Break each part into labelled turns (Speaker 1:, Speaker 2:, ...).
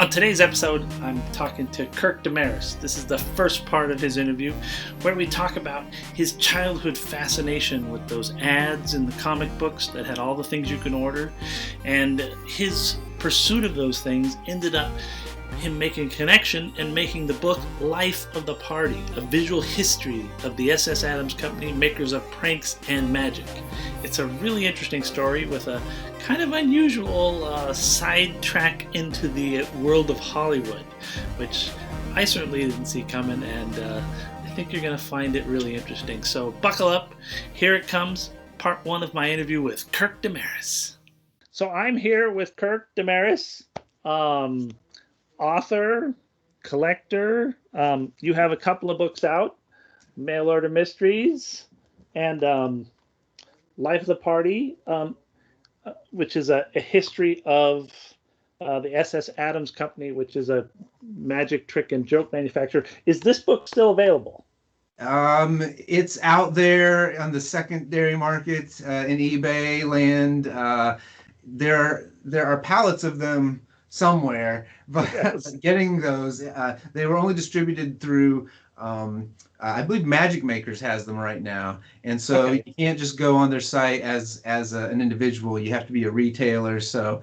Speaker 1: On today's episode, I'm talking to Kirk Demarais. This is the first part of his interview where we talk about his childhood fascination with those ads in the comic books that had all the things you can order, and his pursuit of those things ended up him making a connection and making the book Life of the Party, a visual history of the S.S. Adams Company, makers of pranks and magic. It's a really interesting story with a kind of unusual sidetrack into the world of Hollywood, which I certainly didn't see coming, and I think you're going to find it really interesting. So buckle up. Here it comes, part one of my interview with Kirk Demarais. So I'm here with Kirk Demarais, author, collector. You have a couple of books out, Mail Order Mysteries and Life of the Party, which is a history of the S.S. Adams Company, which is a magic, trick, and joke manufacturer. Is this book still available?
Speaker 2: It's out there on the secondary market in eBay land. There are pallets of them somewhere, but yes. Getting those, they were only distributed through, I believe Magic Makers has them right now, and so okay. You can't just go on their site as an individual. You have to be a retailer, so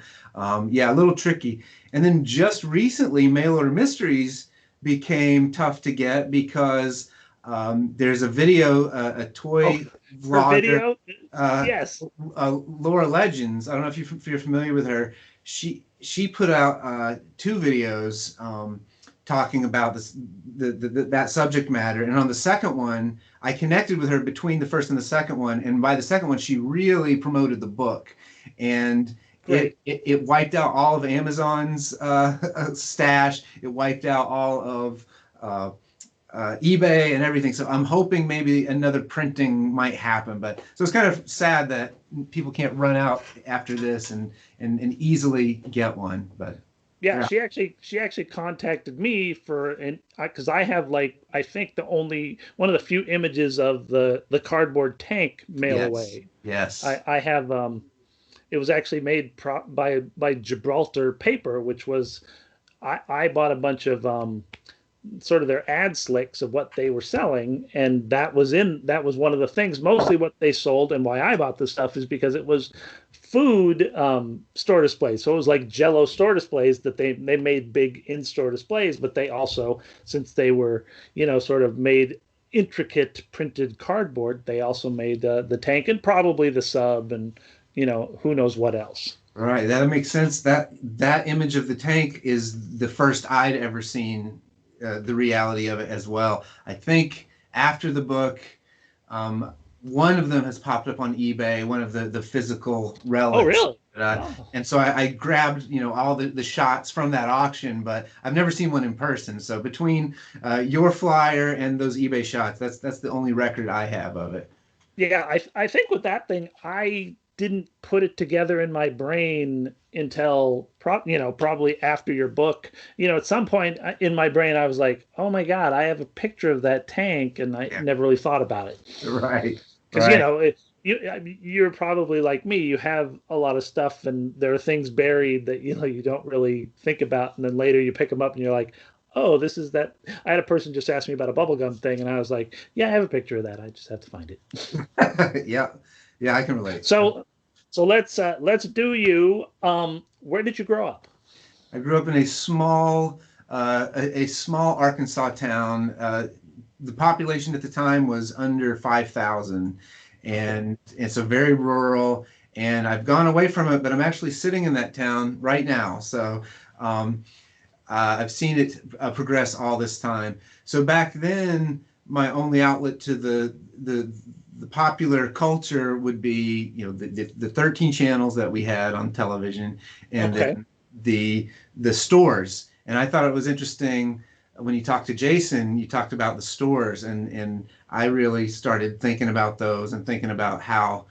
Speaker 2: yeah, a little tricky. And then just recently, Mail Order Mysteries became tough to get because there's a video, a toy vlogger,
Speaker 1: video? Yes,
Speaker 2: Laura Legends. I don't know if you're familiar with her. She put out 2 videos talking about that subject matter, and on the second one, I connected with her between the first and the second one, and by the second one, she really promoted the book, and it wiped out all of Amazon's stash. It wiped out all of eBay and everything. So I'm hoping maybe another printing might happen, but so it's kind of sad that people can't run out after this and easily get one. But
Speaker 1: yeah. she actually contacted me because I have I think one of the few images of the cardboard tank mail away.
Speaker 2: Yes.
Speaker 1: I have it was actually made by Gibraltar Paper, which was I bought a bunch of sort of their ad slicks of what they were selling, and that was one of the things. Mostly what they sold and why I bought this stuff is because it was food store displays. So it was like Jell-O store displays that they made big in-store displays, but they also, since they were sort of made intricate printed cardboard, they also made the tank and probably the sub and who knows what else.
Speaker 2: All right, that makes sense. That image of the tank is the first I'd ever seen the reality of it as well. I think after the book, one of them has popped up on eBay, one of the physical relics.
Speaker 1: Oh, really?
Speaker 2: And so I grabbed all the shots from that auction, but I've never seen one in person. So between your flyer and those eBay shots, that's the only record I have of it.
Speaker 1: Yeah, I think with that thing, I didn't put it together in my brain until probably after your book. At some point in my brain, I was like, oh my God, I have a picture of that tank, and I never really thought about it.
Speaker 2: Right.
Speaker 1: Because you're probably like me. You have a lot of stuff, and there are things buried that you don't really think about, and then later you pick them up, and you're like, oh, this is that. I had a person just ask me about a bubblegum thing, and I was like, yeah, I have a picture of that. I just have to find it.
Speaker 2: Yeah, I can relate.
Speaker 1: So let's do you. Where did you grow up?
Speaker 2: I grew up in a small Arkansas town. The population at the time was under 5,000, and it's a very rural. And I've gone away from it, but I'm actually sitting in that town right now. So I've seen it progress all this time. So back then, my only outlet to the popular culture would be, the 13 channels that we had on television, and then the stores. And I thought it was interesting when you talked to Jason, you talked about the stores, and I really started thinking about those and thinking about how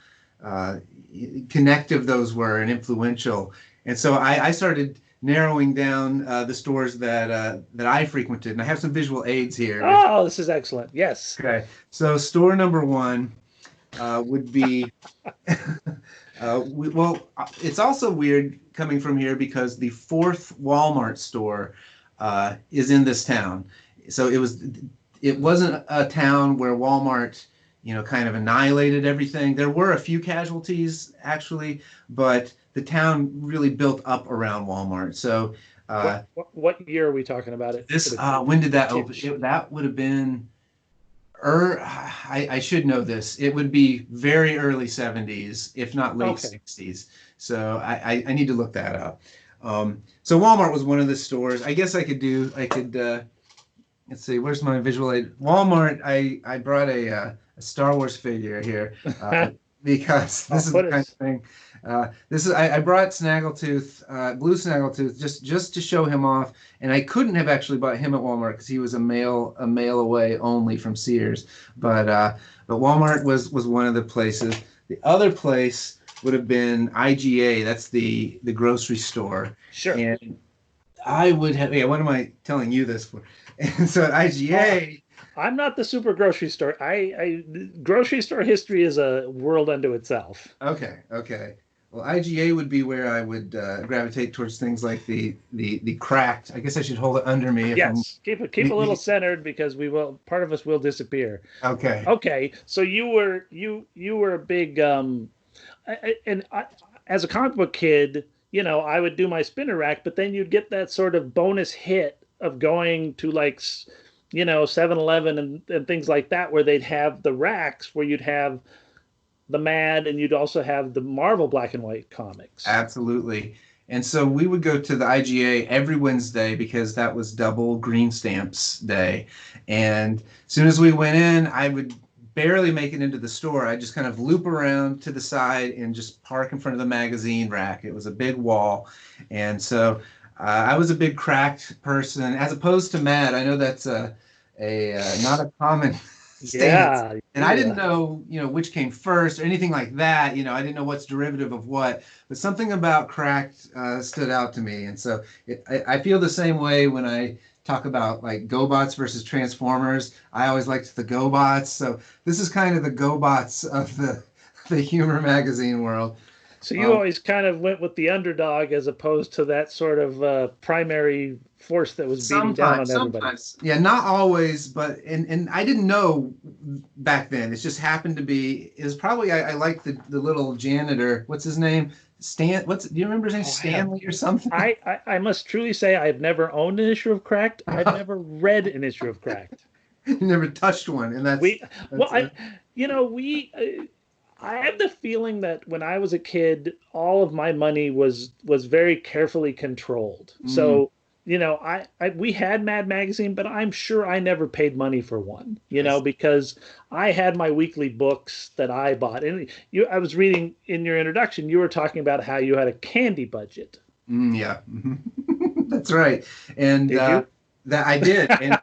Speaker 2: connective those were and influential. And so I started narrowing down the stores that I frequented, and I have some visual aids here.
Speaker 1: Oh, this is excellent. Yes.
Speaker 2: Okay. So store number 1 would be It's also weird coming from here because the fourth Walmart store is in this town. So it wasn't a town where Walmart, kind of annihilated everything. There were a few casualties actually, but the town really built up around Walmart. So
Speaker 1: What year are we talking about it?
Speaker 2: when did that open? That would have been. I should know this. It would be very early 70s, if not late 60s. So I need to look that up. So Walmart was one of the stores. I guess I could, let's see, where's my visual aid? Walmart, I brought a Star Wars figure here because this is the kind of thing. I brought Snaggletooth, Blue Snaggletooth, just to show him off, and I couldn't have actually bought him at Walmart because he was a mail away only from Sears. But Walmart was one of the places. The other place would have been IGA. That's the grocery store.
Speaker 1: Sure.
Speaker 2: And I would have. Yeah. What am I telling you this for? And so at IGA.
Speaker 1: I'm not the super grocery store. Grocery store history is a world unto itself.
Speaker 2: Okay. Well, IGA would be where I would gravitate towards things like the cracked. I guess I should hold it under me.
Speaker 1: Yes, keep a little centered because part of us will disappear.
Speaker 2: Okay.
Speaker 1: Okay, so you were a big as a comic book kid, I would do my spinner rack, but then you'd get that sort of bonus hit of going to 7-Eleven and things like that, where they'd have the racks where you'd have the Mad, and you'd also have the Marvel black and white comics.
Speaker 2: Absolutely. And so we would go to the IGA every Wednesday because that was double green stamps day. And as soon as we went in, I would barely make it into the store. I just kind of loop around to the side and just park in front of the magazine rack. It was a big wall. And so I was a big cracked person, as opposed to Mad. I know that's not a common stance.
Speaker 1: Yeah.
Speaker 2: And I didn't know, which came first or anything like that. I didn't know what's derivative of what, but something about cracked stood out to me. And so I feel the same way when I talk about like GoBots versus Transformers. I always liked the GoBots. So this is kind of the GoBots of the humor magazine world.
Speaker 1: So you always kind of went with the underdog as opposed to that sort of primary force that was beating down on everybody.
Speaker 2: Sometimes. Yeah, not always, but and I didn't know back then. It just happened to be. It was probably I liked the little janitor. What's his name? Do you remember his name? Stanley or something?
Speaker 1: I must truly say I've never owned an issue of Cracked. I've never read an issue of Cracked.
Speaker 2: You never touched one, and
Speaker 1: I have the feeling that when I was a kid, all of my money was very carefully controlled. Mm. So, we had Mad Magazine, but I'm sure I never paid money for one, because I had my weekly books that I bought. And I was reading in your introduction, you were talking about how you had a candy budget.
Speaker 2: Yeah, that's right. And that I did. And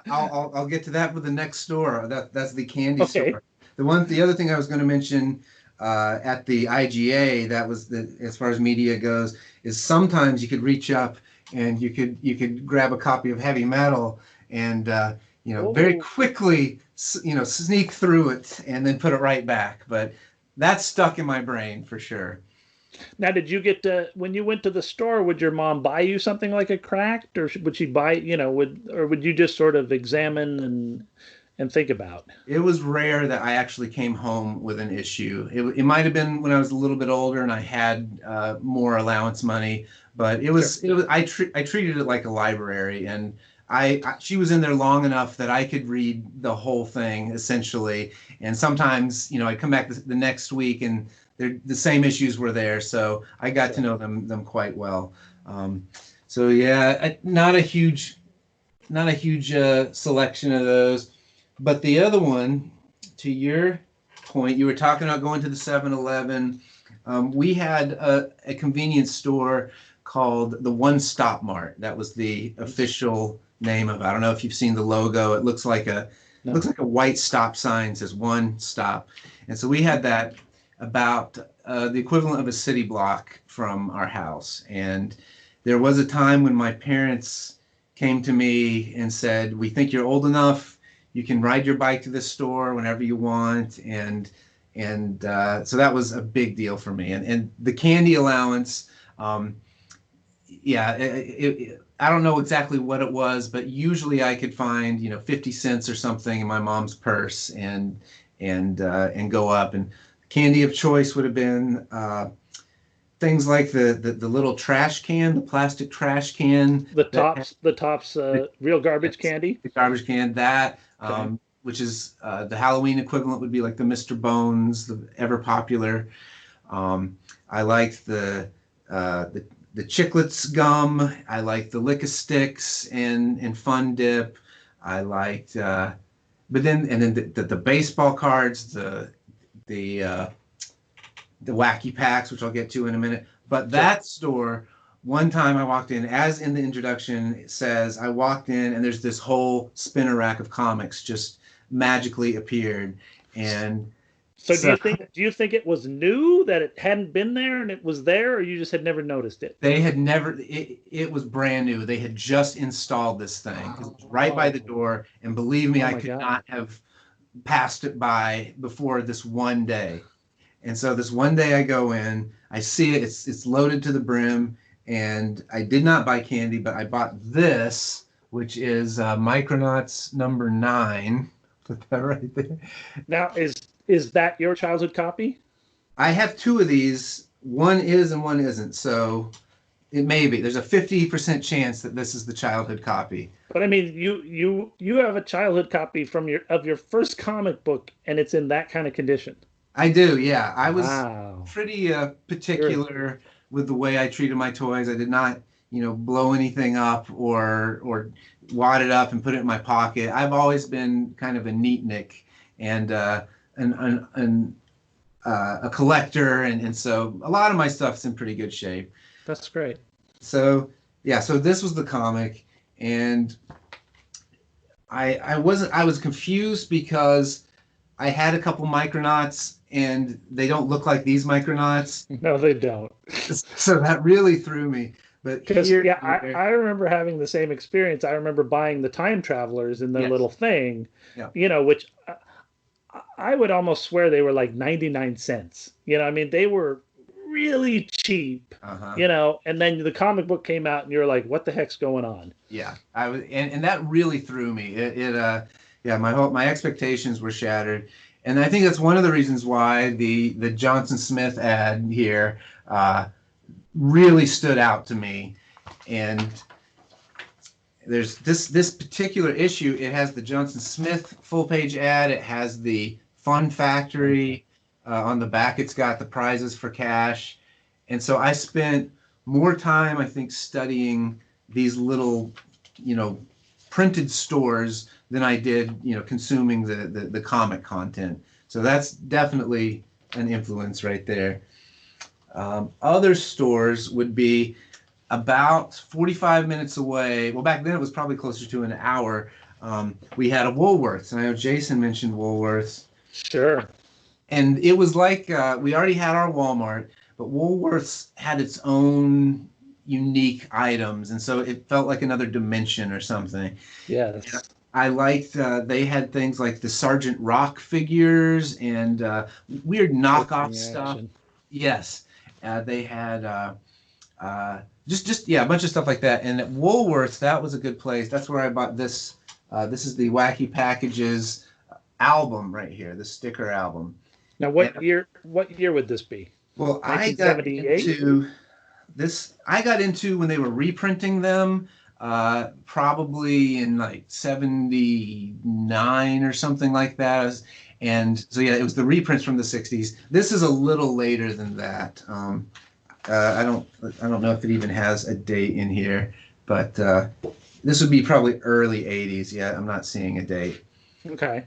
Speaker 2: I'll get to that with the next store. That's the candy store. The other thing I was going to mention at the IGA, that was as far as media goes, is sometimes you could reach up and you could grab a copy of Heavy Metal and very quickly sneak through it and then put it right back. But that's stuck in my brain for sure.
Speaker 1: Now, did you when you went to the store, would your mom buy you something like a Cracked, or would she buy, would you just sort of examine and think about? It
Speaker 2: was rare that I actually came home with an issue. It might have been when I was a little bit older and I had more allowance money, but it was. I treated it like a library, and she was in there long enough that I could read the whole thing essentially. And sometimes, I'd come back the next week and the same issues were there, so I got to know them quite well. So yeah, not a huge selection of those. But the other one, to your point, you were talking about going to the 7-Eleven. We had a convenience store called the One Stop Mart. That was the official name of it. I don't know if you've seen the logo. It looks like a white stop sign, says One Stop. And so we had that about the equivalent of a city block from our house. And there was a time when my parents came to me and said, "We think you're old enough. You can ride your bike to the store whenever you want." And and so that was a big deal for me. And the candy allowance, yeah, I don't know exactly what it was, but usually I could find 50 cents or something in my mom's purse and go up. And candy of choice would have been things like the little trash can, the plastic trash can that had
Speaker 1: The tops, real garbage
Speaker 2: yes,
Speaker 1: candy.
Speaker 2: the garbage can, that
Speaker 1: Okay.
Speaker 2: which is the Halloween equivalent would be like the Mr. Bones, the ever popular. I liked the Chiclets gum. I liked the Lick-a-Sticks and Fun Dip. I liked, but then the baseball cards, the uh, the wacky packs, which I'll get to in a minute. But
Speaker 1: Sure.
Speaker 2: that store, one time I walked in, as in the introduction it says, I walked in and there's this whole spinner rack of comics just magically appeared. And
Speaker 1: So
Speaker 2: so
Speaker 1: do you think it was new that it hadn't been there and it was there, or you just had never noticed it?
Speaker 2: they had never, it was brand new. They had just installed this thing because it was right by the
Speaker 1: Oh,
Speaker 2: door. And believe me,
Speaker 1: oh
Speaker 2: I
Speaker 1: my
Speaker 2: could
Speaker 1: God.
Speaker 2: not have passed it by before this one day. And so this one day I go in, I see it, it's loaded to the brim, and I did not buy candy, but I bought this, which is Micronauts number 9. Put that right there.
Speaker 1: Now, is that your childhood copy?
Speaker 2: I have two of these. One is and one isn't. So it may be. There's a 50% chance that this is the childhood copy.
Speaker 1: But I mean, you have a childhood copy from your first comic book, and it's in that kind of condition.
Speaker 2: I do, yeah. I was
Speaker 1: Wow.
Speaker 2: pretty
Speaker 1: You're
Speaker 2: particular with the way I treated my toys. I did not, blow anything up or wad it up and put it in my pocket. I've always been kind of a neatnik and a collector, and so a lot of my stuff's in pretty good shape.
Speaker 1: That's great.
Speaker 2: So yeah, so this was the comic, and I was confused because I had a couple Micronauts and they don't look like these Micronauts.
Speaker 1: No, they don't.
Speaker 2: So that really threw me. But
Speaker 1: Because
Speaker 2: here,
Speaker 1: yeah, I remember having the same experience. I remember buying the time travelers in their
Speaker 2: yes,
Speaker 1: little thing,
Speaker 2: yeah,
Speaker 1: which I would almost swear they were like 99 cents. I mean, they were really cheap,
Speaker 2: uh-huh,
Speaker 1: and then the comic book came out and you're like, what the heck's going on?
Speaker 2: yeah. I was, and that really threw me. Yeah, my expectations were shattered, and I think that's one of the reasons why the Johnson Smith ad here really stood out to me. And there's this particular issue. It has the Johnson Smith full page ad. It has the Fun Factory on the back. It's got the prizes for cash, and so I spent more time, I think, studying these little, printed stores than I did, consuming the comic content. So that's definitely an influence right there. Other stores would be about 45 minutes away. Well, back then it was probably closer to an hour. We had a Woolworths, and I know Jason mentioned Woolworths.
Speaker 1: Sure.
Speaker 2: And it was like we already had our Walmart, but Woolworths had its own unique items, and so it felt like another dimension or something. Yeah,
Speaker 1: Yes.
Speaker 2: I liked they had things like the Sergeant Rock figures and weird knockoff
Speaker 1: Opening
Speaker 2: stuff.
Speaker 1: action.
Speaker 2: Yes, they had just yeah, a bunch of stuff like that. And at Woolworths, that was a good place. That's where I bought this. This is the Wacky Packages album right here, the sticker album.
Speaker 1: Now,
Speaker 2: And
Speaker 1: what year would this be?
Speaker 2: well, I got
Speaker 1: 1978?
Speaker 2: into this. I got into when they were reprinting them, probably in like '79 or something like that. And so yeah, it was the reprints from the '60s. This is a little later than that. I don't know if it even has a date in here, but this would be probably early '80s. Yeah, I'm not seeing a date.
Speaker 1: Okay.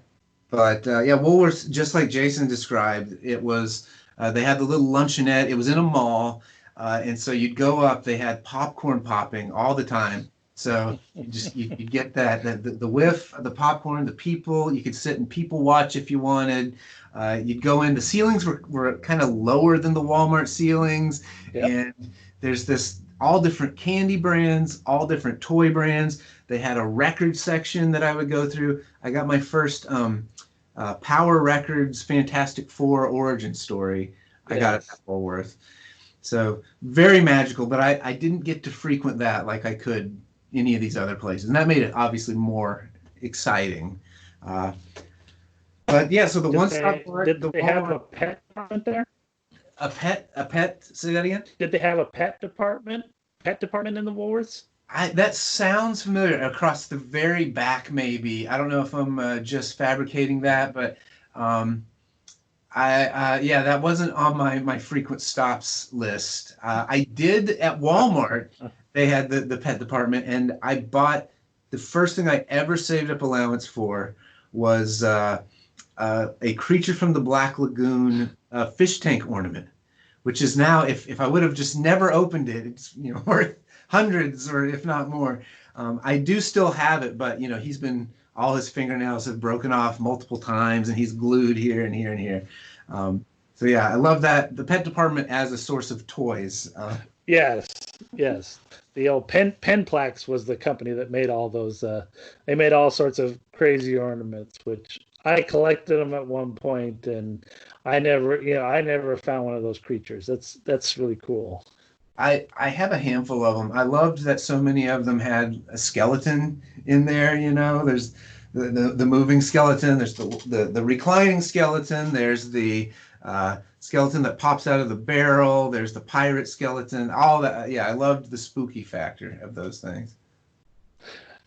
Speaker 2: But yeah, Woolworths, just like Jason described, it was they had the little luncheonette. It was in a mall, and so you'd go up. They had popcorn popping all the time. So you get that the whiff of the popcorn, the people. You could sit and people watch if you wanted. You'd go in. The ceilings were kind of lower than the Walmart ceilings,
Speaker 1: Yep.
Speaker 2: and there's this all different candy brands, all different toy brands. They had a record section that I would go through. I got my first Power Records Fantastic Four origin story. I got it
Speaker 1: Yes.
Speaker 2: at Woolworth. So very magical, but I didn't get to frequent that like I could any of these other places. And that made it obviously more exciting. Uh, but yeah, so the
Speaker 1: Did
Speaker 2: one-stop,
Speaker 1: did
Speaker 2: the
Speaker 1: they have
Speaker 2: Walmart,
Speaker 1: a pet department there?
Speaker 2: a pet, say that again?
Speaker 1: Did they have a pet department? Pet department in the Woolworths?
Speaker 2: That sounds familiar. Across the very back, maybe. I don't know if I'm just fabricating that, but um, yeah, that wasn't on my frequent stops list. I did at Walmart. They had the pet department, and I bought the first thing I ever saved up allowance for was a Creature from the Black Lagoon fish tank ornament, which is now, if I would have just never opened it, it's worth hundreds or if not more. I do still have it, but he's been all his fingernails have broken off multiple times, and he's glued here and here and here. So yeah, I love that the pet department as a source of toys.
Speaker 1: Yes, yes. The old Penplex was the company that made all those. They made all sorts of crazy ornaments, which I collected them at one point, and I never found one of those creatures. That's really cool.
Speaker 2: I have a handful of them. I loved that so many of them had a skeleton in there. There's the moving skeleton. There's the reclining skeleton. There's the skeleton that pops out of the barrel. There's the pirate skeleton. All that. Yeah, I loved the spooky factor of those things.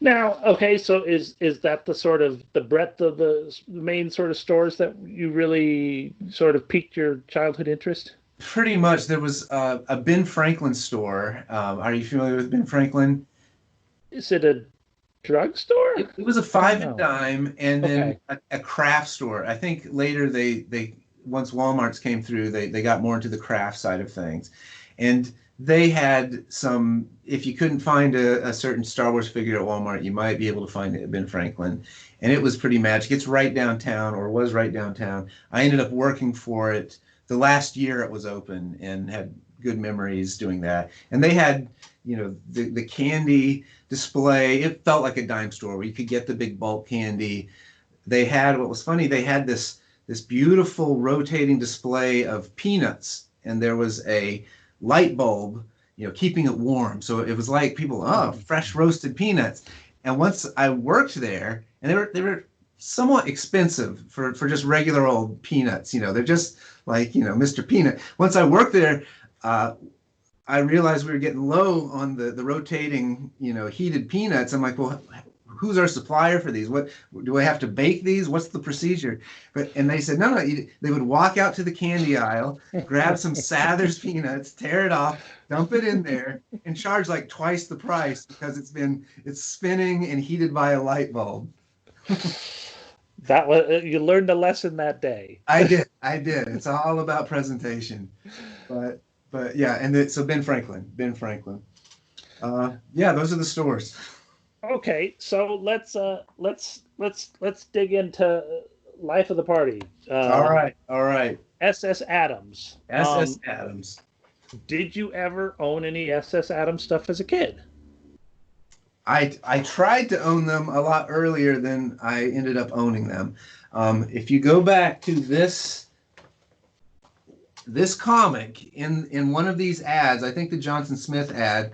Speaker 1: Now, okay, so is that the sort of the breadth of the main sort of stores that you really sort of piqued your childhood interest?
Speaker 2: Pretty much. There was a Ben Franklin store. Are you familiar with Ben Franklin?
Speaker 1: Is it a drugstore?
Speaker 2: It was a
Speaker 1: I don't
Speaker 2: five and
Speaker 1: know.
Speaker 2: dime, and then
Speaker 1: Okay.
Speaker 2: a craft store. I think later they once Walmart's came through, they got more into the craft side of things, and they had some. If you couldn't find a certain Star Wars figure at Walmart, you might be able to find it at Ben Franklin, and it was pretty magic. It's right downtown, or was right downtown. I ended up working for it the last year it was open, and had good memories doing that. And they had, the candy display. It felt like a dime store where you could get the big bulk candy. They had, what was funny, they had this beautiful rotating display of peanuts, and there was a light bulb, keeping it warm. So it was like people, oh, fresh roasted peanuts. And once I worked there, and they were somewhat expensive for just regular old peanuts. They're just like, Mr. Peanut. Once I worked there, I realized we were getting low on the rotating, heated peanuts. I'm like, well, who's our supplier for these? What do I have to bake these? What's the procedure? And they said, no. They would walk out to the candy aisle, grab some Sather's peanuts, tear it off, dump it in there, and charge like twice the price because it's spinning and heated by a light bulb.
Speaker 1: That was you learned a lesson that day.
Speaker 2: I did. It's all about presentation, but yeah, so Ben Franklin. Yeah, those are the stores.
Speaker 1: Okay, so let's dig into life of the party.
Speaker 2: All right.
Speaker 1: SS Adams.
Speaker 2: SS Adams.
Speaker 1: Did you ever own any SS Adams stuff as a kid?
Speaker 2: I tried to own them a lot earlier than I ended up owning them. If you go back to this comic in one of these ads, I think the Johnson Smith ad,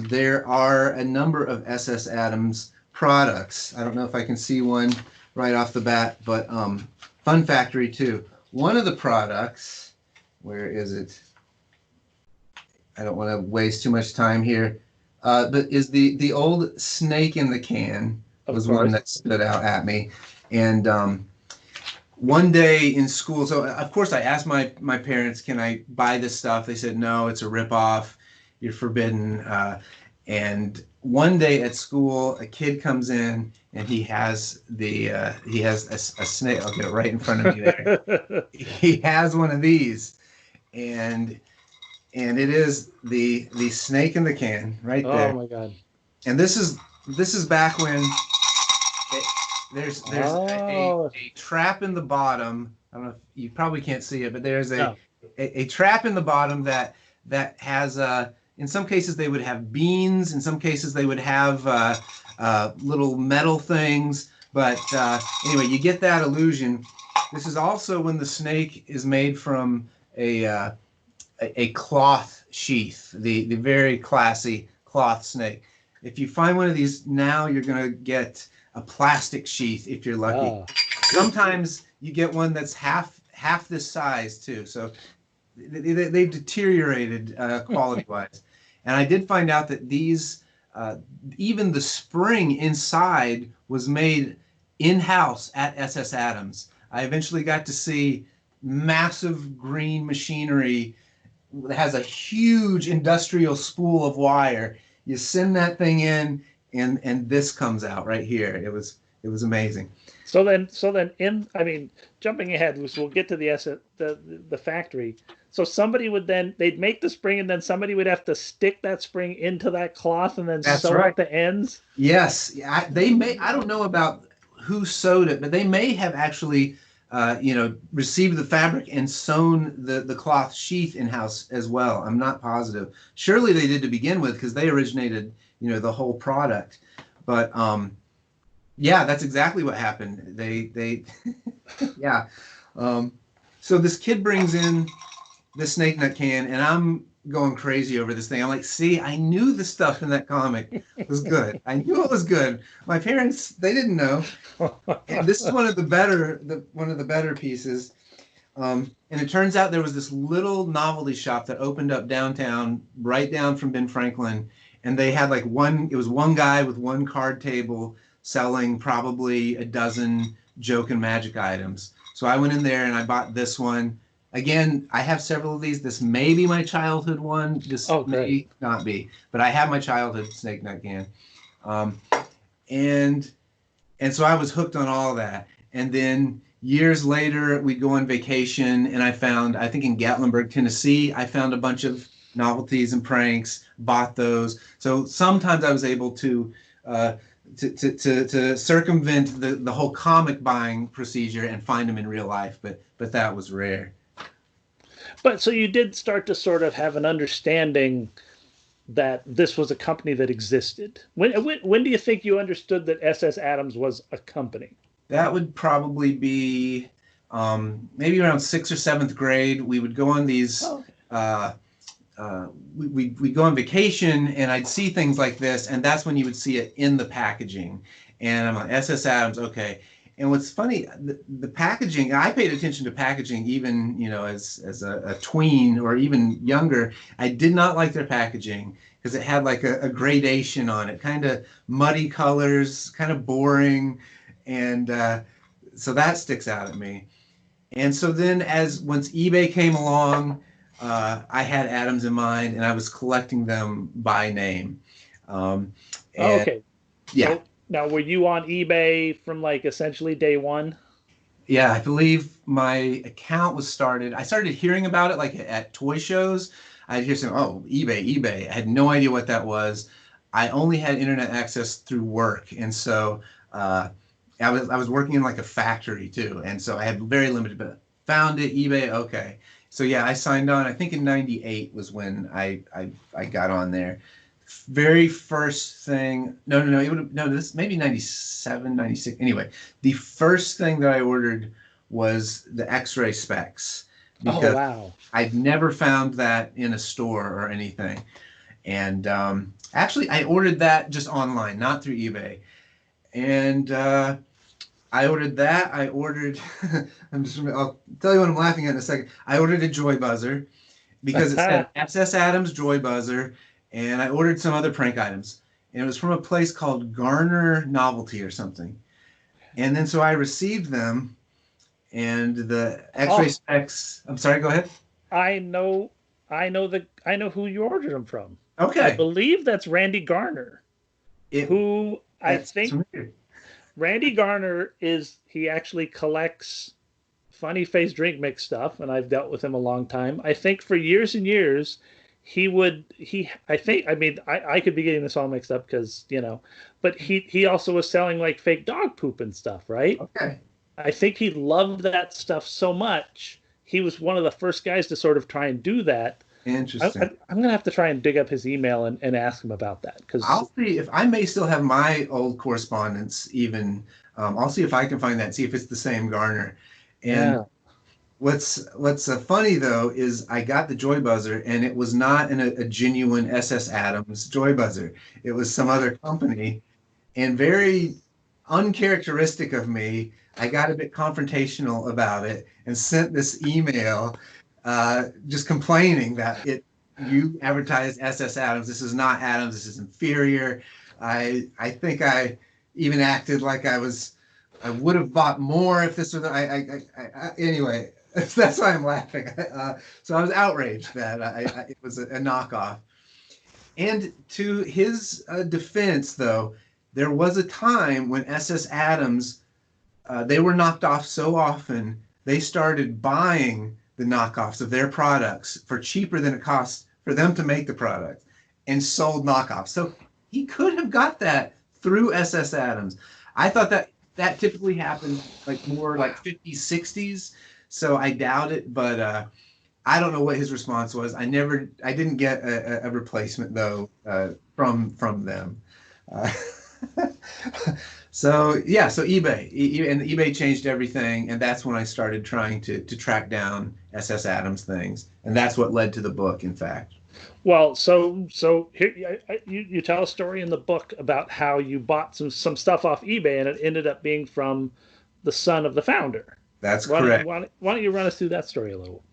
Speaker 2: there are a number of SS Adams products. I don't know if I can see one right off the bat, but Fun Factory too. One of the products, where is it? I don't want to waste too much time here. But is the old snake in the can was one that stood out at me. And one day in school, so of course I asked my parents, can I buy this stuff? They said, no, it's a ripoff. You're forbidden. And one day at school, a kid comes in and he has a snake. I'll get it right in front of me there. He has one of these, and it is the snake in the can right there.
Speaker 1: Oh my God!
Speaker 2: And this is back when there's a trap in the bottom. I don't know if you probably can't see it, but there's a trap in the bottom that has in some cases they would have beans, in some cases they would have little metal things, But anyway, you get that illusion. This is also when the snake is made from a cloth sheath, the very classy cloth snake. If you find one of these now, you're going to get a plastic sheath if you're lucky.
Speaker 1: Oh.
Speaker 2: Sometimes you get one that's half this size too. So they've deteriorated quality wise. And I did find out that these, even the spring inside was made in-house at SS Adams. I eventually got to see massive green machinery that has a huge industrial spool of wire. You send that thing in, and this comes out right here. It was amazing.
Speaker 1: So then, jumping ahead, we'll get to the factory. So somebody would they'd make the spring, and then somebody would have to stick that spring into that cloth and then sew up the ends.
Speaker 2: Yes, I don't know about who sewed it, but they may have actually, received the fabric and sewn the cloth sheath in-house as well. I'm not positive. Surely they did to begin with, because they originated, the whole product. But yeah, that's exactly what happened. They yeah. So this kid brings in the snake nut can, and I'm going crazy over this thing. I'm like, see, I knew the stuff in that comic was good. I knew it was good. My parents, they didn't know. And this is one of the better pieces. And it turns out there was this little novelty shop that opened up downtown, right down from Ben Franklin. And they had it was one guy with one card table selling probably a dozen joke and magic items. So I went in there and I bought this one. Again, I have several of these. This may be my childhood one. This may not be, but I have my childhood snake nut can. And so I was hooked on all of that. And then years later, we'd go on vacation, and I think in Gatlinburg, Tennessee, I found a bunch of novelties and pranks, bought those. So sometimes I was able to circumvent the whole comic buying procedure and find them in real life, but that was rare.
Speaker 1: But so you did start to sort of have an understanding that this was a company that existed. When do you think you understood that SS Adams was a company?
Speaker 2: That would probably be maybe around 6th or 7th grade. We would go on these. We'd go on vacation, and I'd see things like this, and that's when you would see it in the packaging. And I'm like, SS Adams, okay. And what's funny, the packaging, I paid attention to packaging even, as a tween or even younger. I did not like their packaging because it had like a gradation on it, kind of muddy colors, kind of boring. And so that sticks out at me. And so then once eBay came along, I had Adams in mind, and I was collecting them by name.
Speaker 1: Okay.
Speaker 2: Yeah.
Speaker 1: So, now, were you on eBay from essentially day one?
Speaker 2: Yeah, I believe my account was started. I started hearing about it at toy shows. I'd hear eBay. I had no idea what that was. I only had internet access through work, and so I was working in a factory too, and so I had very limited. But found it, eBay, okay. So yeah, I signed on. I think in '98 was when I got on there. Very first thing, this maybe 97, 96. Anyway, the first thing that I ordered was the X-ray specs, because I'd never found that in a store or anything. And actually, I ordered that just online, not through eBay. And I ordered that. I'll tell you what I'm laughing at in a second. I ordered a Joy Buzzer because it said SS Adams Joy Buzzer. And I ordered some other prank items. And it was from a place called Garner Novelty or something. And then so I received them, and the X-ray specs. I'm sorry, go ahead.
Speaker 1: I know who you ordered them from.
Speaker 2: Okay.
Speaker 1: I believe that's Randy Garner. Randy Garner he actually collects funny face drink mix stuff, and I've dealt with him a long time. I think for years and years, I could be getting this all mixed up because, but he also was selling fake dog poop and stuff, right?
Speaker 2: Okay.
Speaker 1: I think he loved that stuff so much. He was one of the first guys to sort of try and do that.
Speaker 2: Interesting.
Speaker 1: I'm going to have to try and dig up his email and ask him about that. Cause
Speaker 2: I'll see if I may still have my old correspondence even I'll see if I can find that, see if it's the same Garner. And
Speaker 1: Yeah.
Speaker 2: what's funny though is I got the Joy Buzzer, and it was not a genuine SS Adams Joy Buzzer. It was some other company, and very uncharacteristic of me, I got a bit confrontational about it and sent this email just complaining that you advertised SS Adams. This is not Adams. This is inferior. I think I even acted like I would have bought more if this was anyway. That's why I'm laughing. So I was outraged that it was a knockoff. And to his defense, though, there was a time when SS Adams, they were knocked off so often, they started buying the knockoffs of their products for cheaper than it costs for them to make the product, and sold knockoffs. So he could have got that through SS Adams. I thought that typically happened like more like 50s, 60s. So I doubt it, but I don't know what his response was. I didn't get a replacement though from them. Uh, so yeah, so eBay changed everything, and that's when I started trying to track down SS Adams things, and that's what led to the book, in fact.
Speaker 1: Well, so here you tell a story in the book about how you bought some stuff off eBay and it ended up being from the son of the founder.
Speaker 2: That's
Speaker 1: Why don't,
Speaker 2: correct.
Speaker 1: why don't you run us through that story a little?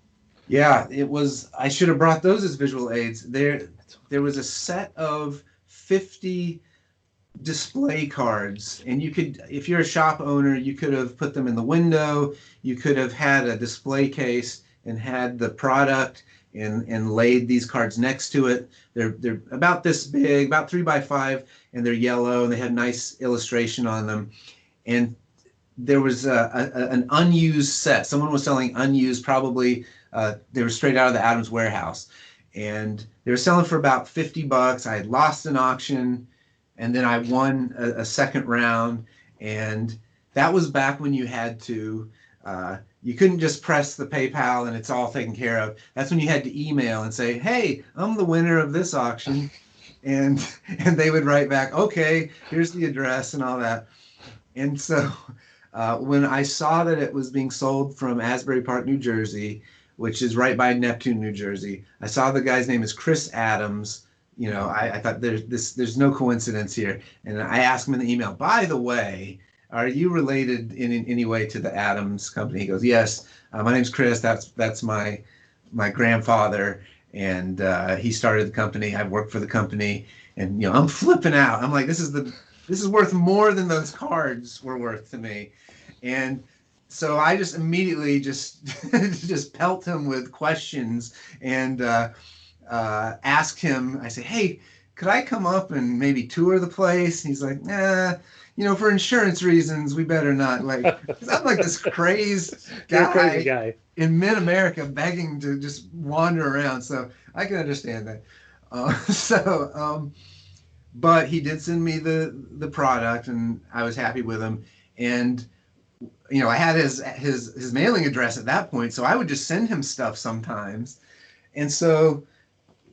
Speaker 2: Yeah, it was. I should have brought those as visual aids. There was a set of 50 display cards, and you could, if you're a shop owner, you could have put them in the window. You could have had a display case and had the product and laid these cards next to it. They're about this big, about 3x5, and they're yellow, and they had nice illustration on them. And there was an unused set. Someone was selling unused, probably they were straight out of the Adams warehouse, and they were selling for about $50. I had lost an auction, and then I won a second round, and that was back when you had to. You couldn't just press the PayPal and it's all taken care of. That's when you had to email and say, "Hey, I'm the winner of this auction," and they would write back, "Okay, here's the address," and all that. And so when I saw that it was being sold from Asbury Park, New Jersey, which is right by Neptune, New Jersey, I saw the guy's name is Chris Adams. I thought there's no coincidence here. And I asked him in the email, "By the way, are you related in any way to the Adams company?" He goes, "Yes, my name's Chris. That's my grandfather, and he started the company. I've worked for the company." And I'm flipping out. I'm like, this is worth more than those cards were worth to me. And so I just immediately just pelt him with questions and ask him. I say, "Hey, could I come up and maybe tour the place?" And he's like, "Nah, for insurance reasons, we better not." Like, 'cause I'm like this crazy
Speaker 1: You're a crazy guy.
Speaker 2: in mid-America begging to just wander around. So I can understand that. But he did send me the product, and I was happy with him. And I had his mailing address at that point, so I would just send him stuff sometimes. And so,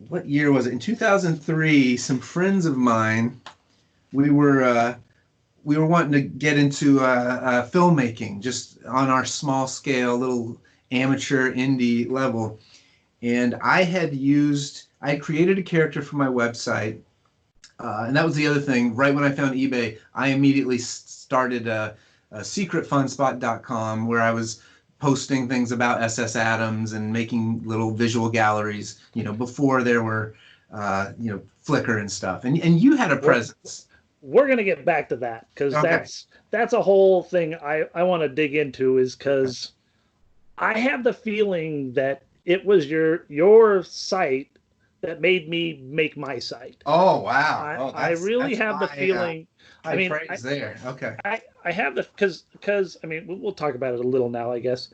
Speaker 2: what year was it? In 2003, some friends of mine, we were wanting to get into filmmaking, just on our small scale, little amateur indie level. And I had created a character for my website. And that was the other thing. Right when I found eBay, I immediately started secretfunspot.com, where I was posting things about SS Adams and making little visual galleries, before there were, Flickr and stuff. And you had a presence.
Speaker 1: We're going to get back to that, because
Speaker 2: Okay.
Speaker 1: that's a whole thing I want to dig into, is because I have the feeling that it was your site that made me make my site.
Speaker 2: Oh, wow.
Speaker 1: I really have the feeling.
Speaker 2: High praise there. Okay.
Speaker 1: I have the, because I mean, we'll talk about it a little now, I guess.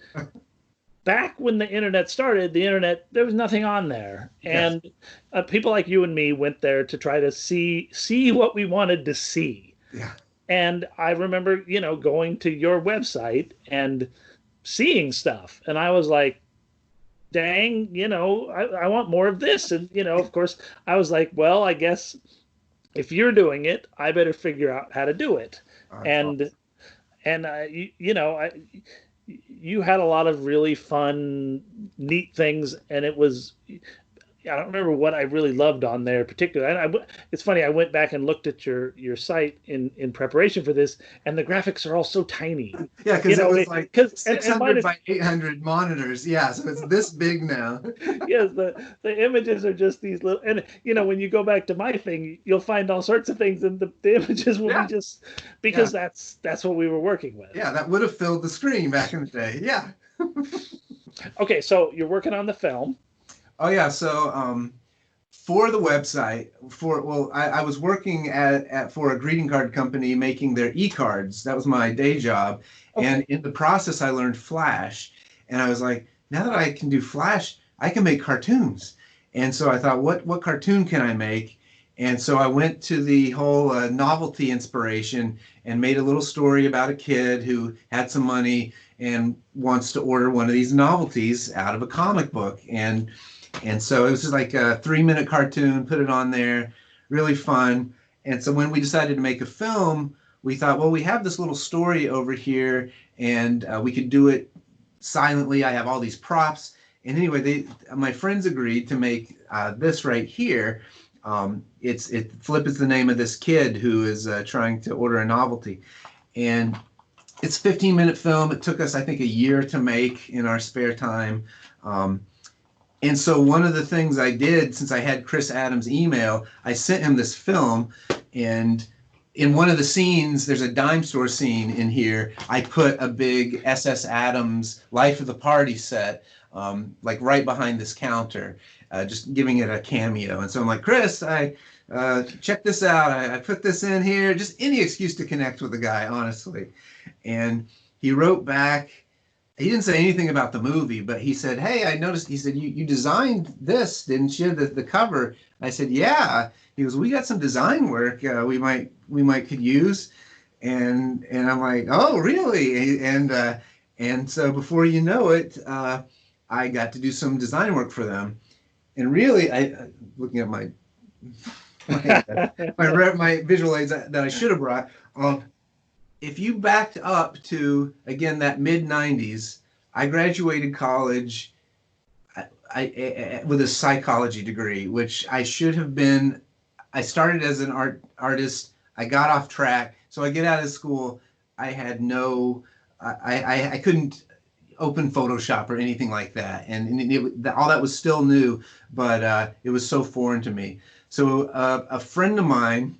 Speaker 1: Back when the internet started, there was nothing on there,
Speaker 2: Yes.
Speaker 1: and people like you and me went there to try to see what we wanted to see.
Speaker 2: Yeah.
Speaker 1: And I remember, going to your website and seeing stuff, and I was like, "Dang, I want more of this." And of course, I was like, "Well, I guess if you're doing it, I better figure out how to do it." And And you had a lot of really fun, neat things, and it was. I don't remember what I really loved on there particularly. It's funny. I went back and looked at your site in preparation for this, and the graphics are all so tiny.
Speaker 2: Yeah,
Speaker 1: You
Speaker 2: because it
Speaker 1: know,
Speaker 2: was like
Speaker 1: because and mine
Speaker 2: 600
Speaker 1: is
Speaker 2: by 800 monitors. Yeah, so it's this big now.
Speaker 1: yes, the images are just these little, and when you go back to my thing, you'll find all sorts of things, and the images will be
Speaker 2: Yeah,
Speaker 1: just
Speaker 2: yeah,
Speaker 1: because that's what we were working with.
Speaker 2: yeah. That would have filled the screen back in the day. Yeah.
Speaker 1: Okay, so you're working on the film.
Speaker 2: Oh yeah. So for the website, I was working at for a greeting card company making their e-cards. That was my day job, and
Speaker 1: Okay.
Speaker 2: in the process, I learned Flash, and I was like, now that I can do Flash, I can make cartoons. And so I thought, what cartoon can I make? And so I went to the whole novelty inspiration and made a little story about a kid who had some money and wants to order one of these novelties out of a comic book. And so it was just like a 3-minute cartoon, put it on there, really fun. And so when we decided to make a film, we thought, well, we have this little story over here, and we could do it silently. I have all these props. And anyway, my friends agreed to make this right here. Flip is the name of this kid who is trying to order a novelty. And it's a 15-minute film. It took us, I think, a year to make in our spare time. And so one of the things I did, since I had Chris Adams' email, I sent him this film, and in one of the scenes, there's a dime store scene in here. I put a big SS Adams Life of the Party set, like right behind this counter, just giving it a cameo. And so I'm like, Chris, check this out. I put this in here, just any excuse to connect with the guy, honestly. And he wrote back. He didn't say anything about the movie, but he said, hey, I noticed, he said, you designed this, didn't you? The cover. I said, yeah. He goes, we got some design work we might could use. And I'm like, oh, really? And so before you know it, I got to do some design work for them. And really, looking at my my visual aids that I should have brought, if you backed up to, again, that mid-90s, I graduated college with a psychology degree, which I should have been. I started as an artist. I got off track. So I get out of school. I had I couldn't open Photoshop or anything like that. And all that was still new, but it was so foreign to me. So a friend of mine,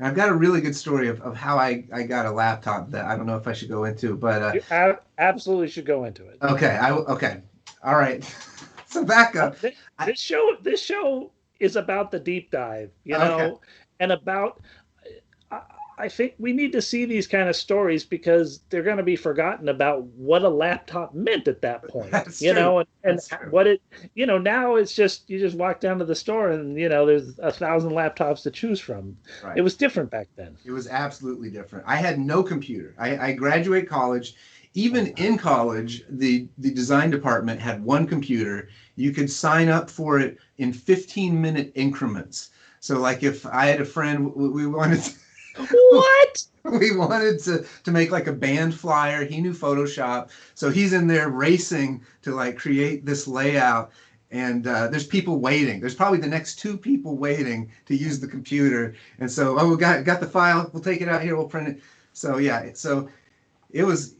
Speaker 2: I've got a really good story of how I got a laptop that I don't know if I should go into, but
Speaker 1: You absolutely should go into it.
Speaker 2: okay, okay, all right. So back up.
Speaker 1: This show is about the deep dive,
Speaker 2: Okay,
Speaker 1: and about. I think we need to see these kind of stories because they're going to be forgotten about what a laptop meant at that point,
Speaker 2: that's true.
Speaker 1: and
Speaker 2: That's true.
Speaker 1: what it, now it's just you just walk down to the store and there's 1,000 laptops to choose from. It
Speaker 2: Right.
Speaker 1: was different back then.
Speaker 2: It was absolutely different. I had no computer. I graduate college. Even
Speaker 1: Oh,
Speaker 2: in college, the design department had one computer. You could sign up for it in 15-minute increments. So like if I had a friend, we wanted to,
Speaker 1: what?
Speaker 2: we wanted to make like a band flyer. He knew Photoshop, so he's in there racing to like create this layout. And there's people waiting. There's probably the next 2 people waiting to use the computer. And so, oh, we got the file. We'll take it out here. We'll print it. So yeah. So it was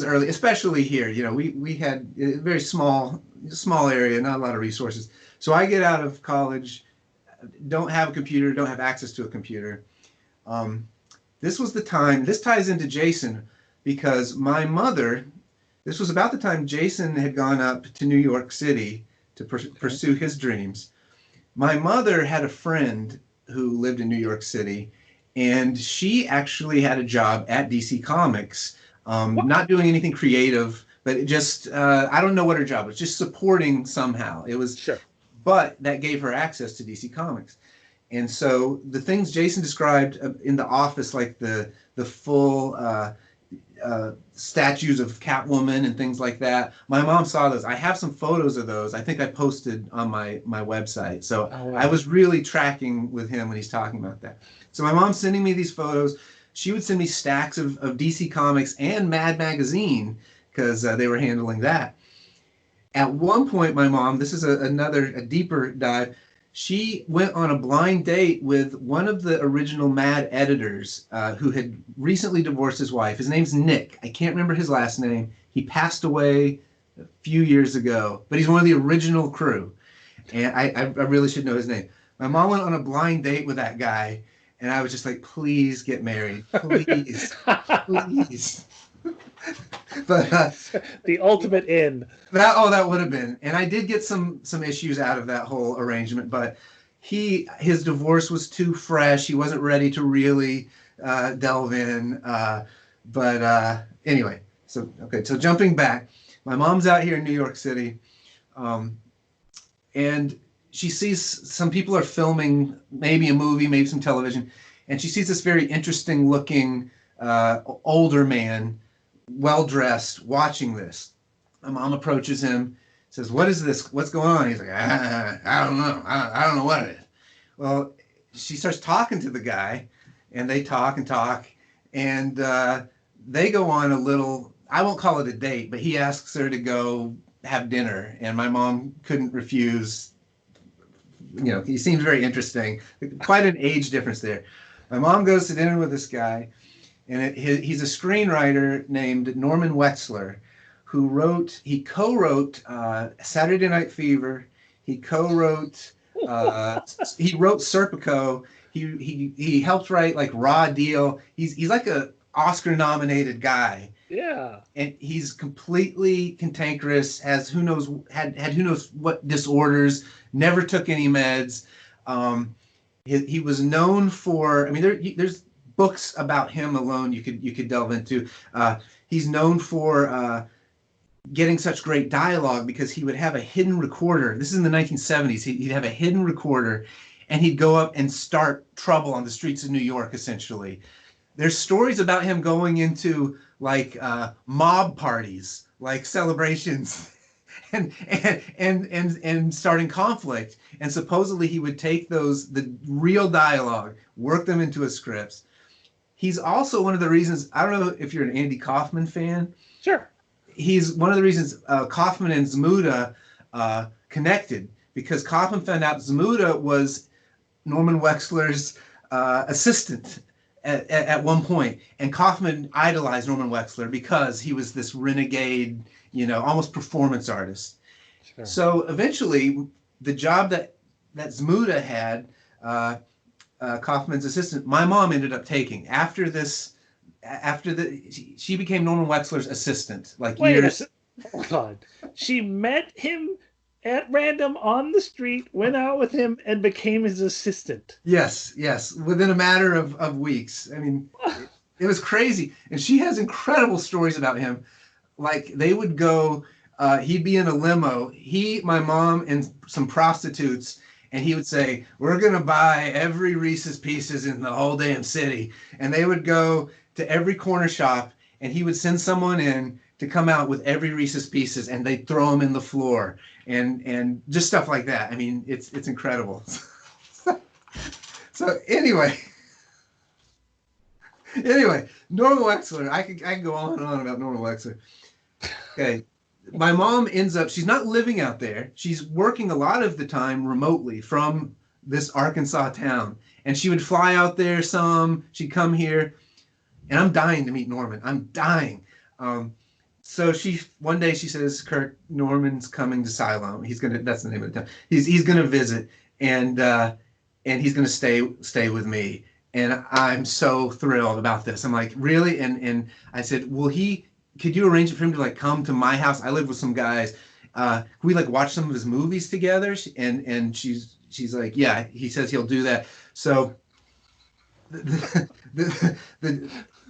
Speaker 2: early, especially here. We had a very small area, not a lot of resources. So I get out of college, don't have a computer, don't have access to a computer. Um, this was the time. This ties into Jason because my mother. This was about the time Jason had gone up to New York City to
Speaker 1: Okay.
Speaker 2: pursue his dreams. My mother had a friend who lived in New York City, and she actually had a job at DC Comics,
Speaker 1: What?
Speaker 2: not doing anything creative, but it just I don't know what her job was, just supporting somehow. It was,
Speaker 1: Sure.
Speaker 2: but that gave her access to DC Comics. And so the things Jason described in the office, like the full statues of Catwoman and things like that. My mom saw those. I have some photos of those. I think I posted on my website. So
Speaker 1: Oh
Speaker 2: I
Speaker 1: wow.
Speaker 2: was really tracking with him when he's talking about that. So my mom's sending me these photos. she would send me stacks of DC Comics and Mad Magazine because they were handling that. At one point, my mom, this is a deeper dive, she went on a blind date with one of the original Mad editors who had recently divorced his wife. His name's Nick. I can't remember his last name. He passed away a few years ago, but he's one of the original crew. And I really should know his name. My mom went on a blind date with that guy, and I was just like, please get married. Please. Please. But
Speaker 3: the ultimate in.
Speaker 2: That would have been. And I did get some issues out of that whole arrangement, but his divorce was too fresh. He wasn't ready to really delve in. But anyway, so jumping back, my mom's out here in New York City, and she sees some people are filming maybe a movie, maybe some television, and she sees this very interesting looking older man, well-dressed, watching this. My mom approaches him, says, "What is this? What's going on?" He's like, I don't know. I don't know what it is. Well, she starts talking to the guy, and they talk and talk, and they go on a little, I won't call it a date, but he asks her to go have dinner, and my mom couldn't refuse. You know, he seems very interesting. Quite an age difference there. My mom goes to dinner with this guy, and he's a screenwriter named Norman Wexler, who co-wrote Saturday Night Fever. He co-wrote, he wrote Serpico. He helped write like Raw Deal. He's like a Oscar-nominated guy.
Speaker 3: Yeah. And
Speaker 2: he's completely cantankerous, had who knows what disorders, never took any meds. He was known for, I mean, there's books about him alone you could delve into. He's known for getting such great dialogue because he would have a hidden recorder. This is in the 1970s. He'd have a hidden recorder, and he'd go up and start trouble on the streets of New York, essentially. There's stories about him going into like mob parties, like celebrations, and starting conflict. And supposedly he would take the real dialogue, work them into his scripts. He's also one of the reasons, I don't know if you're an Andy Kaufman fan.
Speaker 3: Sure.
Speaker 2: He's one of the reasons Kaufman and Zmuda connected, because Kaufman found out Zmuda was Norman Wexler's assistant at one point, and Kaufman idolized Norman Wexler because he was this renegade, almost performance artist. Sure. So eventually, the job that Zmuda had, Kaufman's assistant, my mom ended up taking she became Norman Wexler's assistant.
Speaker 3: Hold on. She met him at random on the street, went out with him, and became his assistant.
Speaker 2: Yes, within a matter of weeks. I mean, it was crazy. And she has incredible stories about him. Like, they would go, he'd be in a limo, my mom, and some prostitutes, and he would say, "We're going to buy every Reese's Pieces in the whole damn city." And they would go to every corner shop, and he would send someone in to come out with every Reese's Pieces, and they'd throw them in the floor, and just stuff like that. I mean, it's incredible. So anyway, Norman Wexler. I can go on and on about Norman Wexler. Okay, my mom ends up, she's not living out there. She's working a lot of the time remotely from this Arkansas town, and she would fly out there some. She'd come here. And I'm dying to meet Norman. I'm dying. So one day she says, "Kirk, Norman's coming to Siloam. That's the name of the town. He's gonna visit, and he's gonna stay with me." And I'm so thrilled about this. I'm like, "Really?" And I said, could you arrange it for him to like come to my house? I live with some guys. Can we like watch some of his movies together? And she's like, "Yeah." He says he'll do that. So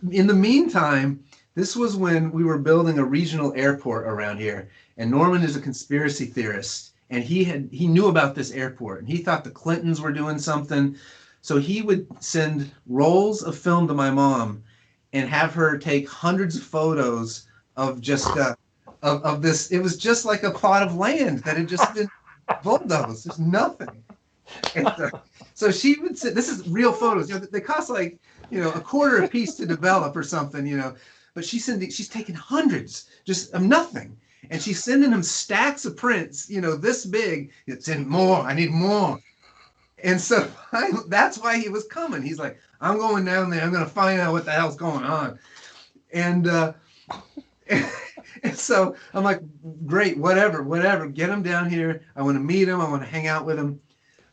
Speaker 2: in the meantime, this was when we were building a regional airport around here, and Norman is a conspiracy theorist, and he knew about this airport, and he thought the Clintons were doing something. So he would send rolls of film to my mom and have her take hundreds of photos of just of this. It was just like a plot of land that had just been bulldozed. There's nothing. So she would sit. This is real photos. They cost like a quarter a piece to develop or something. But she's taking hundreds just of nothing, and she's sending him stacks of prints. This big. It's in more. I need more. And so that's why he was coming. He's like, I'm going down there. I'm going to find out what the hell's going on. And and so I'm like, great, whatever. Get him down here. I want to meet him. I want to hang out with him.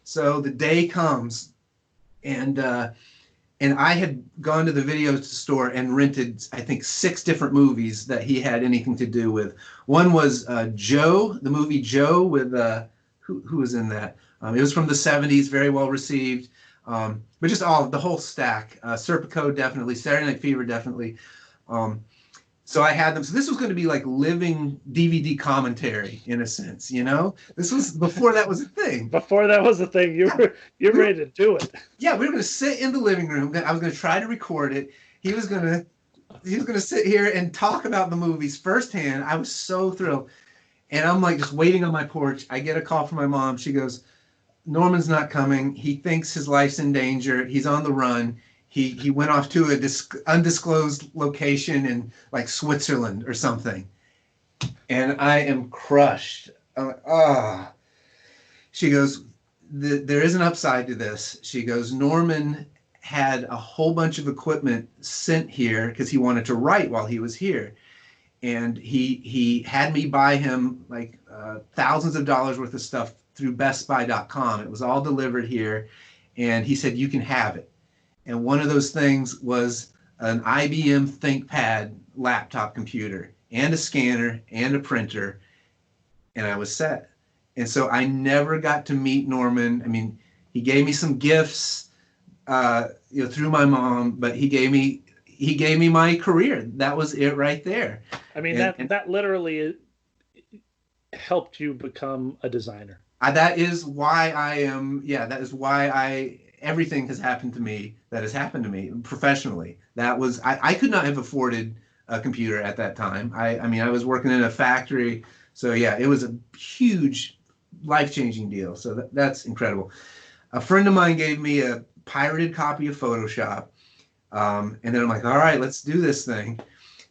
Speaker 2: So the day comes, and I had gone to the video store and rented, I think, 6 different movies that he had anything to do with. One was Joe, the movie Joe with who was in that? It was from the 70s, very well received. But just the whole stack. Serpico, definitely. Saturday Night Fever, definitely. So I had them. So this was going to be like living DVD commentary in a sense, This was before that was a thing.
Speaker 3: Before that was a thing, you're ready to do it.
Speaker 2: Yeah, we were going to sit in the living room. I was going to try to record it. He was going to sit here and talk about the movies firsthand. I was so thrilled. And I'm like just waiting on my porch. I get a call from my mom. She goes, Norman's not coming. He thinks his life's in danger. He's on the run. He went off to an undisclosed location in like Switzerland or something. And I am crushed. I'm like, ah. She goes, there is an upside to this. She goes, Norman had a whole bunch of equipment sent here because he wanted to write while he was here. And he had me buy him like thousands of dollars worth of stuff through bestbuy.com. It was all delivered here. And he said, you can have it. And one of those things was an IBM ThinkPad laptop computer and a scanner and a printer. And I was set. And so I never got to meet Norman. I mean, he gave me some gifts, through my mom, but he gave me my career. That was it right there.
Speaker 3: I mean, that literally helped you become a designer.
Speaker 2: That is why everything has happened to me that has happened to me professionally. That was, I could not have afforded a computer at that time. I mean, I was working in a factory. So yeah, it was a huge life-changing deal. So that's incredible. A friend of mine gave me a pirated copy of Photoshop. And then I'm like, all right, let's do this thing.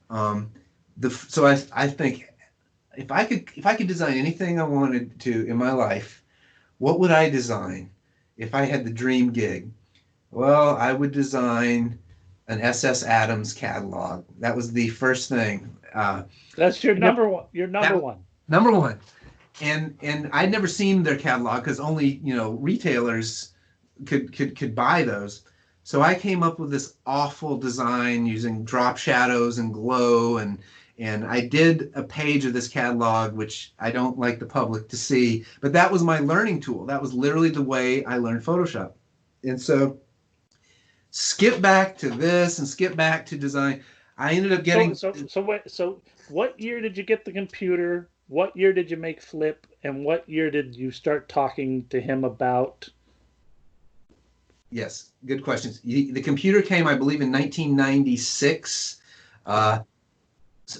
Speaker 2: So I think if I could design anything I wanted to in my life, what would I design if I had the dream gig? Well, I would design an SS Adams catalog. That was the first thing.
Speaker 3: That's your number one. Your number one.
Speaker 2: Number one. And I'd never seen their catalog because only retailers could buy those. So I came up with this awful design using drop shadows and glow, and I did a page of this catalog, which I don't like the public to see, but that was my learning tool. That was literally the way I learned Photoshop. And so skip back to this and skip back to design. I ended up getting...
Speaker 3: So what year did you get the computer? What year did you make Flip? And what year did you start talking to him about...
Speaker 2: Yes, good questions. The computer came, I believe, in 1996.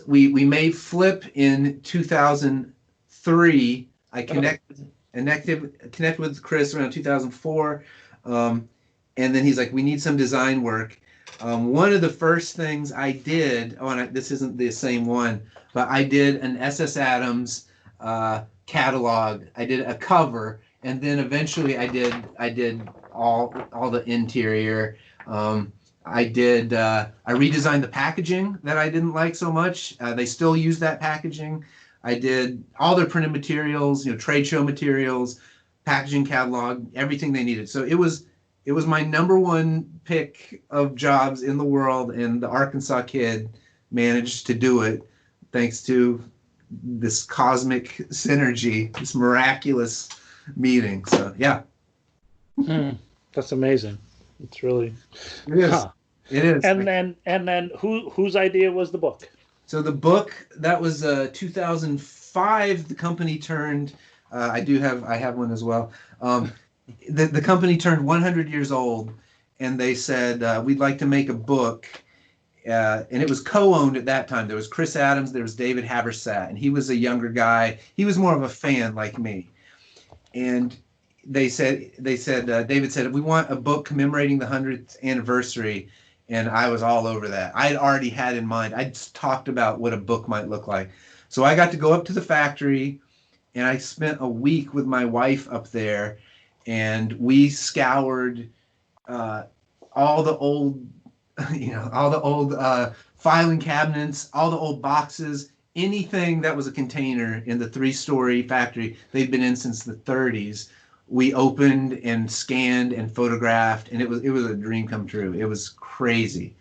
Speaker 2: We made Flip in 2003. I connected with Chris around 2004. And then he's like, we need some design work. One of the first things I did, this isn't the same one, but I did an SS Adams catalog. I did a cover, and then eventually I did all the interior. I redesigned the packaging that I didn't like so much. They still use that packaging. I did all their printed materials, trade show materials, packaging catalog, everything they needed. So it was my number one pick of jobs in the world, and the Arkansas kid managed to do it thanks to this cosmic synergy, this miraculous meeting. So yeah.
Speaker 3: That's amazing. It's really...
Speaker 2: It is. It is.
Speaker 3: And then whose idea was the book?
Speaker 2: So the book, that was 2005. The company turned... I have one as well. The company turned 100 years old, and they said, we'd like to make a book. And it was co-owned at that time. There was Chris Adams, there was David Habersat, and he was a younger guy. He was more of a fan like me. And they said David said, we want a book commemorating the 100th anniversary, and I was all over that. I had already had in mind. I just talked about what a book might look like. So I got to go up to the factory, and I spent a week with my wife up there, and we scoured all the old, all the old filing cabinets, all the old boxes, anything that was a container in the 3-story factory they'd been in since the 30s. We opened and scanned and photographed, and it was a dream come true. It was crazy.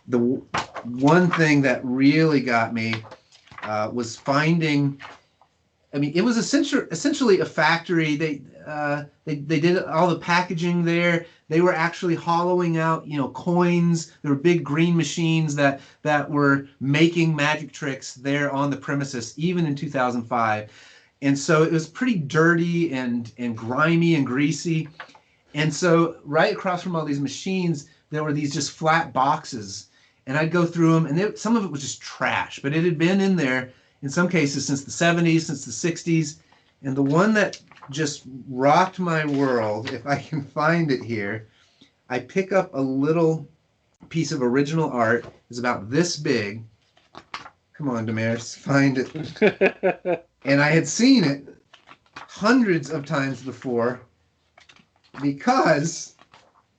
Speaker 2: The one thing that really got me was finding. I mean, it was essentially a factory. They did all the packaging there. They were actually hollowing out, coins. There were big green machines that were making magic tricks there on the premises, even in 2005. And so it was pretty dirty and grimy and greasy. And so right across from all these machines, there were these just flat boxes. And I'd go through them, and some of it was just trash, but it had been in there in some cases since the 70s, since the 60s. And the one that just rocked my world, if I can find it here, I pick up a little piece of original art. It's about this big. Come on, Demarais, find it. And I had seen it hundreds of times before because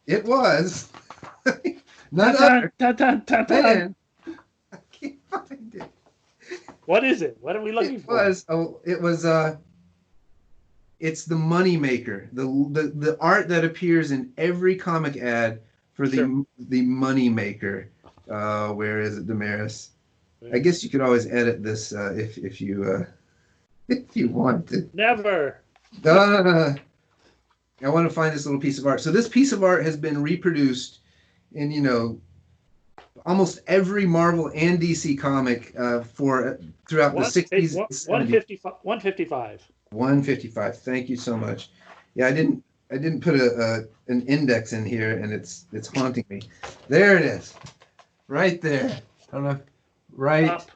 Speaker 2: it was none other than, I can't find it.
Speaker 3: What is it? What are we looking for?
Speaker 2: It's the money maker, the art that appears in every comic ad for the money maker. Where is it, Demarais? I guess you could always edit this if you want to.
Speaker 3: Never.
Speaker 2: I want to find this little piece of art. So this piece of art has been reproduced in almost every Marvel and DC comic throughout the 60s.
Speaker 3: 155.
Speaker 2: 155. Thank you so much. Yeah, I didn't put an index in here, and it's haunting me. There it is, right there. I don't know, right.
Speaker 3: Up.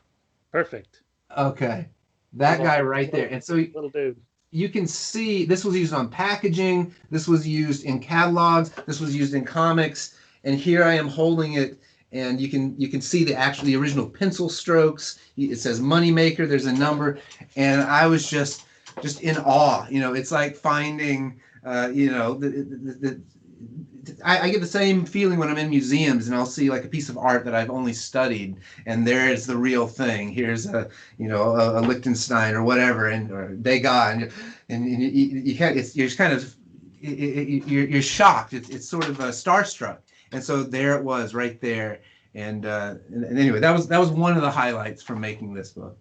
Speaker 3: Perfect.
Speaker 2: Okay, that guy right there. And so
Speaker 3: little dude.
Speaker 2: You can see this was used on packaging. This was used in catalogs. This was used in comics. And here I am holding it, and you can see the original pencil strokes. It says Moneymaker. There's a number, and I was just in awe. It's like finding, I get the same feeling when I'm in museums and I'll see like a piece of art that I've only studied, and there is the real thing. Here's a Liechtenstein or whatever, or Degas, and you can't. You're just kind of you're shocked. It's sort of starstruck, and so there it was right there. And anyway, that was one of the highlights from making this book.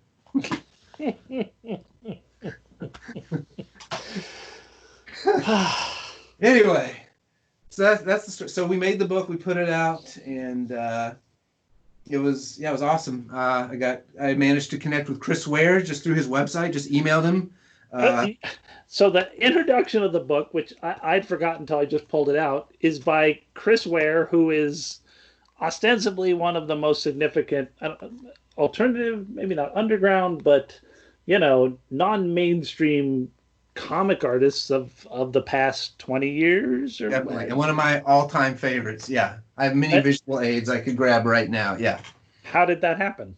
Speaker 2: Anyway, so that's the story. So we made the book, we put it out, and it was awesome. I managed to connect with Chris Ware just through his website. Just emailed him.
Speaker 3: So the introduction of the book, which I'd forgotten until I just pulled it out, is by Chris Ware, who is ostensibly one of the most significant alternative, maybe not underground, but non-mainstream comic artists of the past 20 years.
Speaker 2: Definitely. And one of my all-time favorites. Yeah. I have many visual aids I could grab right now. Yeah.
Speaker 3: How did that happen?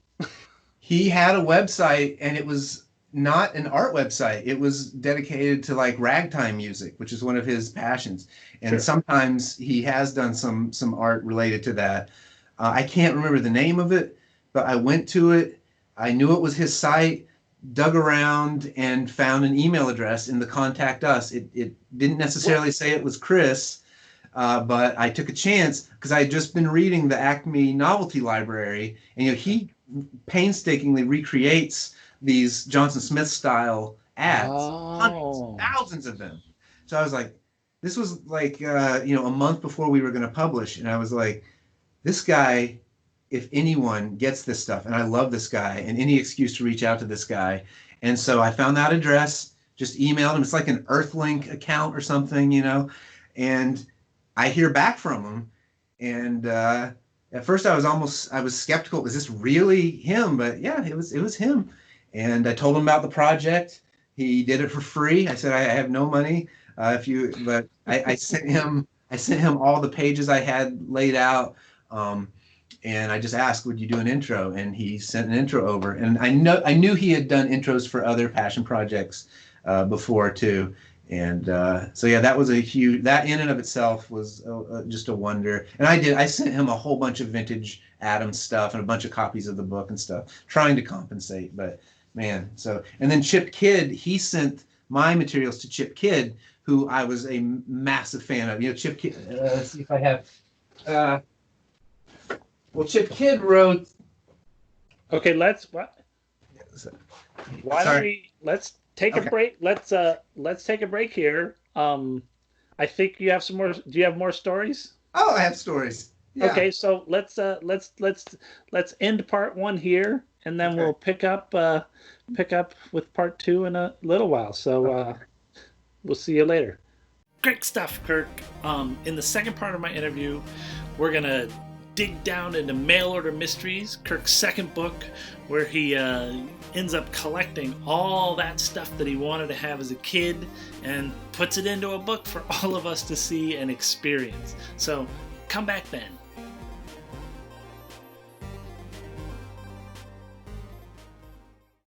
Speaker 2: He had a website, and it was not an art website. It was dedicated to like ragtime music, which is one of his passions. And sometimes he has done some art related to that. I can't remember the name of it, but I went to it. I knew it was his site, dug around, and found an email address in the Contact Us. It didn't necessarily say it was Chris, but I took a chance because I had just been reading the Acme Novelty Library, and he painstakingly recreates these Johnson Smith style ads, hundreds, thousands of them. So I was like, this was like a month before we were going to publish, and I was like, this guy, if anyone, gets this stuff, and I love this guy, and any excuse to reach out to this guy. And so I found that address, just emailed him. It's like an Earthlink account or something, and I hear back from him. And at first I was skeptical. Was this really him? But yeah, it was him. And I told him about the project. He did it for free. I said, I have no money. But I sent him all the pages I had laid out. And I just asked, would you do an intro? And he sent an intro over. And I knew he had done intros for other passion projects before too. And so yeah, that was that in and of itself was just a wonder. And I sent him a whole bunch of vintage Adams stuff and a bunch of copies of the book and stuff, trying to compensate. But man, and then Chip Kidd, he sent my materials to Chip Kidd, who I was a massive fan of. Chip Kidd. Let's see if I have. Well, Chip Kidd wrote.
Speaker 3: Okay, let's take a break. Let's take a break here. I think you have some more. Do you have more stories?
Speaker 2: Oh, I have stories. Yeah.
Speaker 3: Okay, so let's end part 1 here, and then we'll pick up with part 2 in a little while. So we'll see you later.
Speaker 1: Great stuff, Kirk. In the second part of my interview, we're gonna dig down into Mail Order Mysteries, Kirk's second book, where he ends up collecting all that stuff that he wanted to have as a kid and puts it into a book for all of us to see and experience. So come back then.